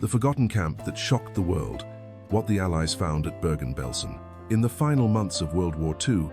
The forgotten camp that shocked the world, what the Allies found at Bergen Belsen. In the final months of World War II,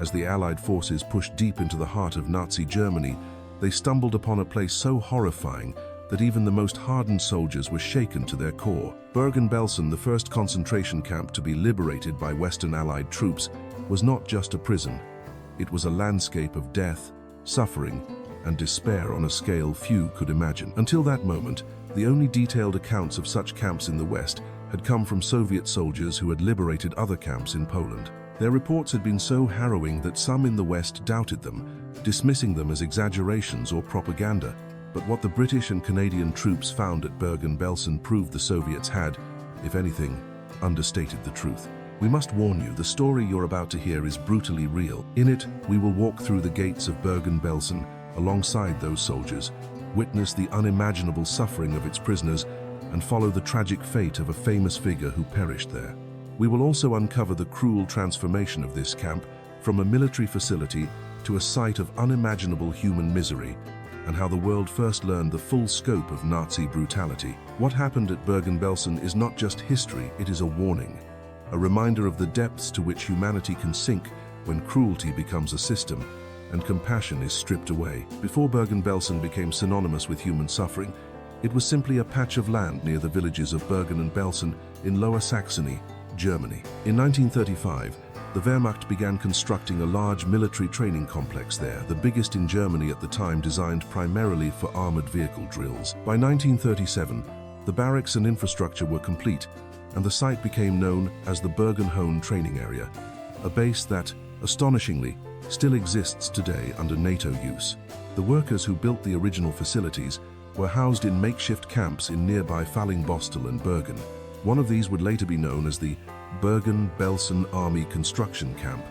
as the Allied forces pushed deep into the heart of Nazi Germany, they stumbled upon a place so horrifying that even the most hardened soldiers were shaken to their core. Bergen Belsen, the first concentration camp to be liberated by Western Allied troops, was not just a prison. It was a landscape of death, suffering, and despair on a scale few could imagine. Until that moment, the only detailed accounts of such camps in the West had come from Soviet soldiers who had liberated other camps in Poland. Their reports had been so harrowing that some in the West doubted them, dismissing them as exaggerations or propaganda. But what the British and Canadian troops found at Bergen Belsen proved the Soviets had, if anything, understated the truth. We must warn you, the story you're about to hear is brutally real. In it, we will walk through the gates of Bergen Belsen alongside those soldiers, witness the unimaginable suffering of its prisoners, and follow the tragic fate of a famous figure who perished there. We will also uncover the cruel transformation of this camp from a military facility to a site of unimaginable human misery, and how the world first learned the full scope of Nazi brutality. What happened at Bergen Belsen is not just history, it is a warning, a reminder of the depths to which humanity can sink when cruelty becomes a system and compassion is stripped away. Before Bergen Belsen became synonymous with human suffering, it was simply a patch of land near the villages of Bergen and Belsen in Lower Saxony, Germany. In 1935, the Wehrmacht began constructing a large military training complex there, the biggest in Germany at the time, designed primarily for armored vehicle drills. By 1937, the barracks and infrastructure were complete, and the site became known as the Bergen-Hohn Training Area, a base that, astonishingly, still exists today under NATO use. The workers who built the original facilities were housed in makeshift camps in nearby Fallingbostel and Bergen. One of these would later be known as the Bergen Belsen Army Construction Camp.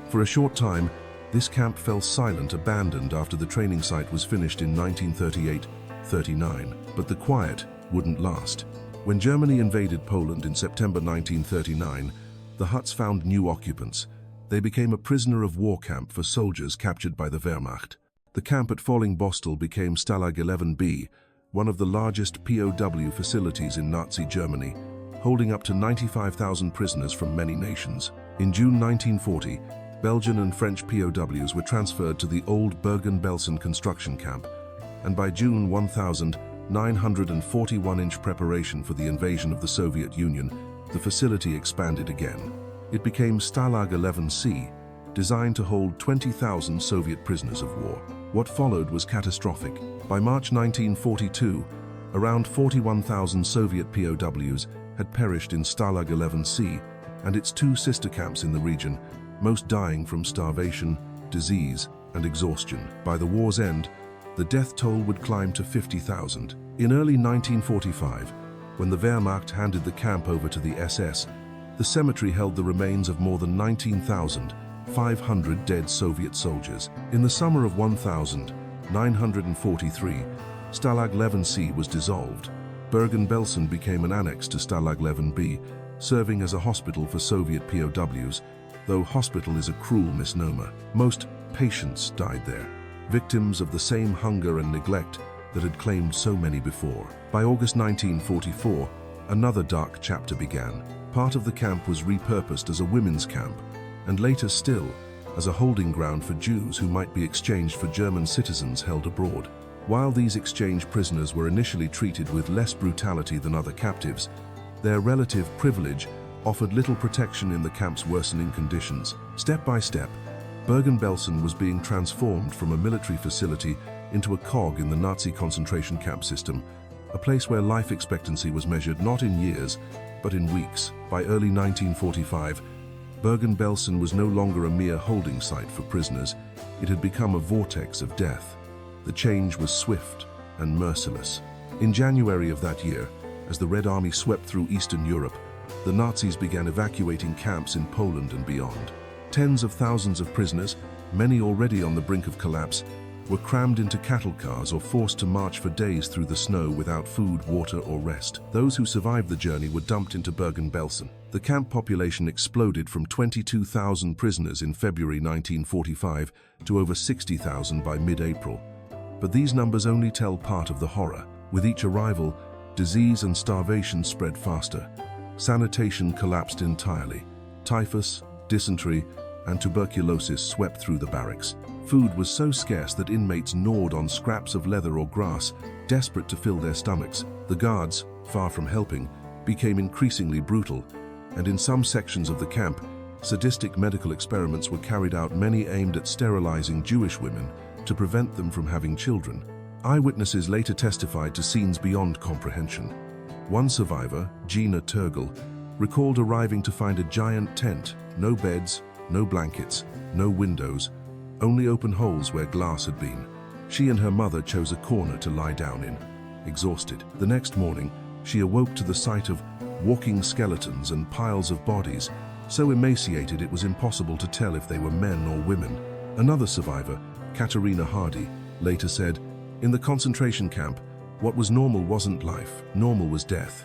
For a short time, this camp fell silent, abandoned after the training site was finished in 1938-39. But the quiet wouldn't last. When Germany invaded Poland in September 1939, the huts found new occupants. They became a prisoner of war camp for soldiers captured by the Wehrmacht. The camp at Fallingbostel became Stalag 11B, one of the largest POW facilities in Nazi Germany, holding up to 95,000 prisoners from many nations. In June 1940, Belgian and French POWs were transferred to the old Bergen Belsen construction camp, and by June 1941, preparation for the invasion of the Soviet Union, the facility expanded again. It became Stalag 11C, designed to hold 20,000 Soviet prisoners of war. What followed was catastrophic. By March 1942, around 41,000 Soviet POWs had perished in Stalag 11C and its two sister camps in the region, most dying from starvation, disease, and exhaustion. By the war's end, the death toll would climb to 50,000. In early 1945, when the Wehrmacht handed the camp over to the SS, the cemetery held the remains of more than 19,500 dead Soviet soldiers. In the summer of 1943, Stalag 11C was dissolved. Bergen Belsen became an annex to Stalag 11B, serving as a hospital for Soviet POWs, though hospital is a cruel misnomer. Most patients died there, victims of the same hunger and neglect that had claimed so many before. By August 1944, another dark chapter began. Part of the camp was repurposed as a women's camp, and later still, as a holding ground for Jews who might be exchanged for German citizens held abroad. While these exchange prisoners were initially treated with less brutality than other captives, their relative privilege offered little protection in the camp's worsening conditions. Step by step, Bergen Belsen was being transformed from a military facility into a cog in the Nazi concentration camp system, a place where life expectancy was measured not in years, but in weeks. By early 1945, Bergen Belsen was no longer a mere holding site for prisoners. It had become a vortex of death. The change was swift and merciless. In January of that year, as the Red Army swept through Eastern Europe, the Nazis began evacuating camps in Poland and beyond. Tens of thousands of prisoners, many already on the brink of collapse, were crammed into cattle cars or forced to march for days through the snow without food, water, or rest. Those who survived the journey were dumped into Bergen Belsen. The camp population exploded from 22,000 prisoners in February 1945 to over 60,000 by mid-April. But these numbers only tell part of the horror. With each arrival, Disease and starvation spread faster. Sanitation collapsed entirely. Typhus, dysentery, and tuberculosis swept through the barracks. Food was so scarce that inmates gnawed on scraps of leather or grass, desperate to fill their stomachs. The guards, far from helping, became increasingly brutal, and in some sections of the camp, sadistic medical experiments were carried out, many aimed at sterilizing Jewish women to prevent them from having children. Eyewitnesses later testified to scenes beyond comprehension. One survivor, Gina Turgel, recalled arriving to find a giant tent, no beds, no blankets, no windows, only open holes where glass had been. She and her mother chose a corner to lie down in, exhausted. The next morning, she awoke to the sight of walking skeletons and piles of bodies, so emaciated it was impossible to tell if they were men or women. Another survivor, Katerina Hardy, later said, "In the concentration camp, what was normal wasn't life, normal was death.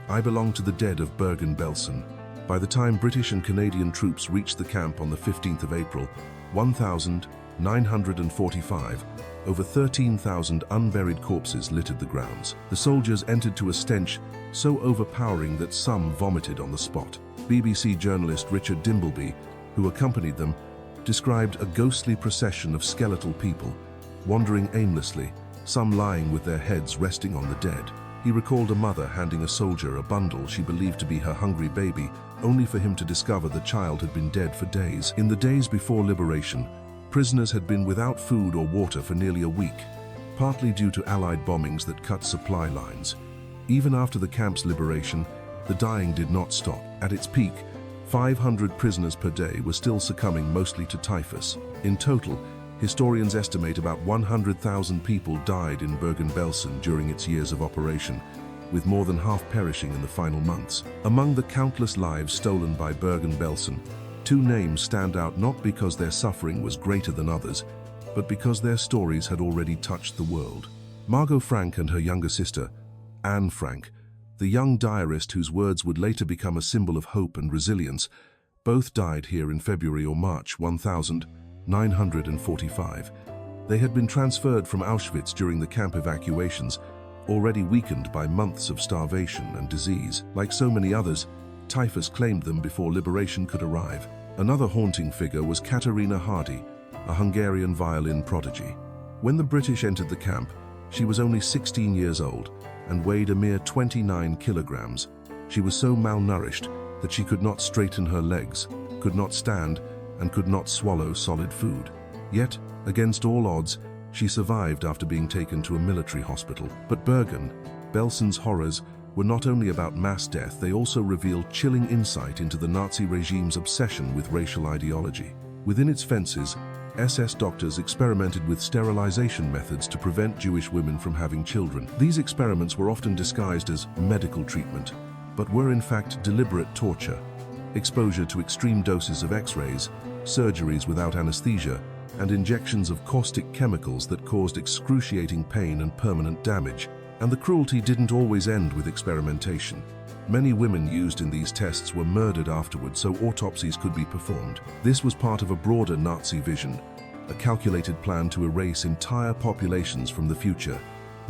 I belong to the dead of Bergen Belsen." By the time British and Canadian troops reached the camp on the 15th of April, 1,945, over 13,000 unburied corpses littered the grounds. The soldiers entered to a stench so overpowering that some vomited on the spot. BBC journalist Richard Dimbleby, who accompanied them, described a ghostly procession of skeletal people, wandering aimlessly, some lying with their heads resting on the dead. He recalled a mother handing a soldier a bundle she believed to be her hungry baby, only for him to discover the child had been dead for days. In the days before liberation, prisoners had been without food or water for nearly a week, partly due to Allied bombings that cut supply lines. Even after the camp's liberation, the dying did not stop. At its peak, 500 prisoners per day were still succumbing mostly to typhus. In total, historians estimate about 100,000 people died in Bergen Belsen during its years of operation, with more than half perishing in the final months. Among the countless lives stolen by Bergen Belsen, two names stand out not because their suffering was greater than others, but because their stories had already touched the world. Margot Frank and her younger sister, Anne Frank, the young diarist whose words would later become a symbol of hope and resilience, both died here in February or March 1945. They had been transferred from Auschwitz during the camp evacuations, already weakened by months of starvation and disease. Like so many others, typhus claimed them before liberation could arrive. Another haunting figure was Katerina Hardy, a Hungarian violin prodigy. When the British entered the camp, she was only 16 years old and weighed a mere 29 kilograms. She was so malnourished that she could not straighten her legs, could not stand, and could not swallow solid food. Yet, against all odds, she survived after being taken to a military hospital. But Bergen Belsen's horrors were not only about mass death, they also revealed chilling insight into the Nazi regime's obsession with racial ideology. Within its fences, SS doctors experimented with sterilization methods to prevent Jewish women from having children. These experiments were often disguised as medical treatment, but were in fact deliberate torture. Exposure to extreme doses of X-rays, surgeries without anesthesia, and injections of caustic chemicals that caused excruciating pain and permanent damage. And the cruelty didn't always end with experimentation. Many women used in these tests were murdered afterwards so autopsies could be performed. This was part of a broader Nazi vision, a calculated plan to erase entire populations from the future,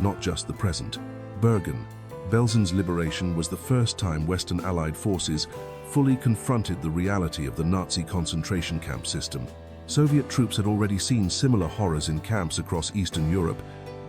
not just the present. Bergen Belsen's liberation was the first time Western Allied forces fully confronted the reality of the Nazi concentration camp system. Soviet troops had already seen similar horrors in camps across Eastern Europe,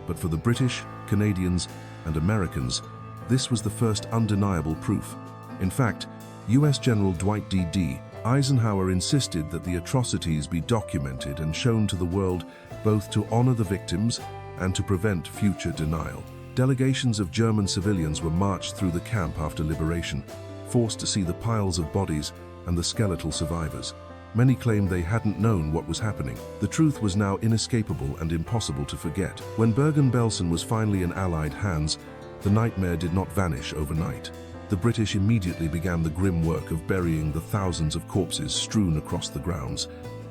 but for the British, Canadians, and Americans, this was the first undeniable proof. In fact, US General Dwight D. Eisenhower insisted that the atrocities be documented and shown to the world, both to honor the victims and to prevent future denial. Delegations of German civilians were marched through the camp after liberation, forced to see the piles of bodies and the skeletal survivors. Many claimed they hadn't known what was happening. The truth was now inescapable and impossible to forget. When Bergen Belsen was finally in Allied hands, the nightmare did not vanish overnight. The British immediately began the grim work of burying the thousands of corpses strewn across the grounds.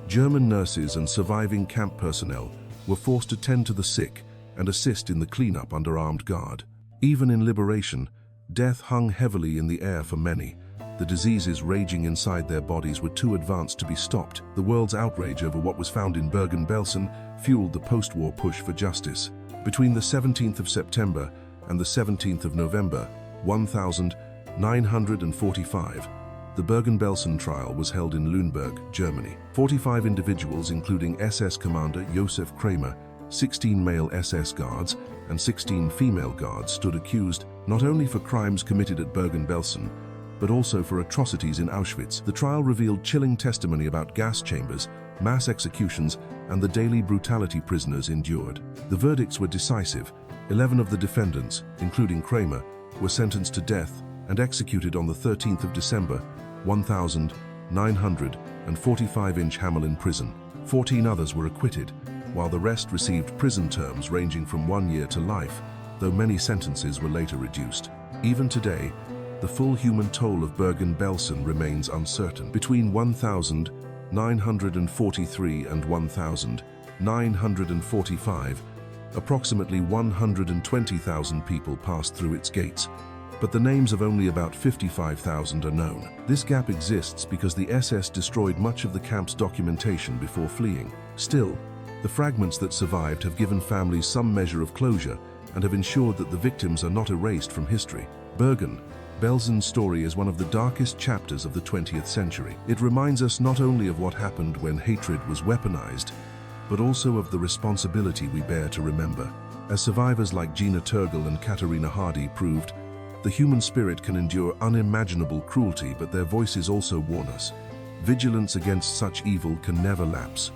German nurses and surviving camp personnel were forced to tend to the sick and assist in the cleanup under armed guard. Even in liberation, death hung heavily in the air for many. The diseases raging inside their bodies were too advanced to be stopped. The world's outrage over what was found in Bergen Belsen fueled the post-war push for justice. Between the 17th of September and the 17th of November, 1945, the Bergen Belsen trial was held in Lüneburg, Germany. 45 individuals, including SS Commander Josef Kramer, 16 male SS guards, and 16 female guards, stood accused not only for crimes committed at Bergen Belsen, but also for atrocities in Auschwitz. The trial revealed chilling testimony about gas chambers, mass executions, and the daily brutality prisoners endured. The verdicts were decisive. 11 of the defendants, including Kramer, were sentenced to death and executed on the 13th of December, 1945 Hamelin prison. 14 others were acquitted, while the rest received prison terms ranging from 1 year to life, though many sentences were later reduced. Even today, the full human toll of Bergen Belsen remains uncertain. Between 1943 and 1945, approximately 120,000 people passed through its gates, but the names of only about 55,000 are known. This gap exists because the SS destroyed much of the camp's documentation before fleeing. Still, the fragments that survived have given families some measure of closure and have ensured that the victims are not erased from history. Bergen Belsen's story is one of the darkest chapters of the 20th century. It reminds us not only of what happened when hatred was weaponized, but also of the responsibility we bear to remember. As survivors like Gina Turgel and Katarina Hardy proved, the human spirit can endure unimaginable cruelty, but their voices also warn us. Vigilance against such evil can never lapse.